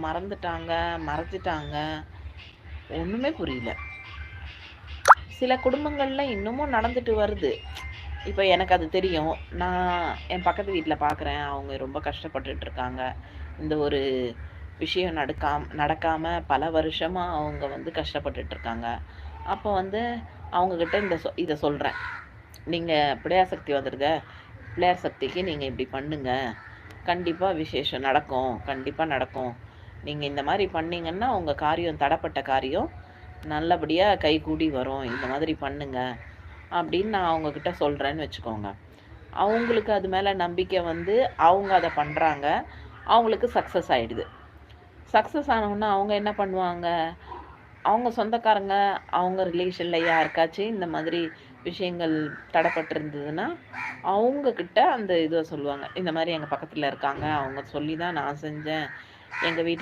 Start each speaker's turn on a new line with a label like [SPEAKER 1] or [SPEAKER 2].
[SPEAKER 1] மறந்துட்டாங்க, மறைச்சிட்டாங்க. ஒண்ணுமே புரியல. சில குடும்பங்கள்ல இன்னமும் நடந்துட்டு வருது. இப்ப எனக்கு அது தெரியும். நான் என் பக்கத்து வீட்ல பார்க்குறேன். அவங்க ரொம்ப கஷ்டப்பட்டுட்டு இருக்காங்க. இந்த ஒரு விஷயம் நடக்காம பல வருஷமா அவங்க வந்து கஷ்டப்பட்டுட்டு இருக்காங்க. அப்போ வந்து அவங்க கிட்ட இத சொல்றேன். நீங்க பிள்ளையார் சக்தி வந்துருங்க. பிள்ளையார் சக்திக்கு நீங்க இப்படி பண்ணுங்க. கண்டிப்பா விசேஷம் நடக்கும். கண்டிப்பா நடக்கும். நீங்க இந்த மாரி பண்ணீங்கன்னா, உங்க காரியம் தடப்பட்ட காரியம் நல்லபடியா கைகூடி வரும். இந்த மாதிரி பண்ணுங்க. அப்படின்னு நான் அவங்க கிட்ட சொல்றேன்னு வச்சுக்கோங்க. அவங்களுக்கு அது மேல நம்பிக்கை வந்து, அவங்க அத பண்றாங்க. அவங்களுக்கு சக்சஸ் ஆயிடுது. சக்சஸ் ஆனவுனே அவங்க என்ன பண்ணுவாங்க, அவங்க சொந்தக்காரங்க, அவங்க ரிலேஷன்ல யாருக்காச்சும் இந்த மாதிரி விஷயங்கள் தடப்பட்டிருந்ததுன்னா, அவங்க கிட்ட அந்த இத சொல்லுவாங்க. இந்த மாரி எங்க பக்கத்துல இருக்காங்க. அவங்க சொல்லி தான் நான் செஞ்சேன். எங்க வீட்ல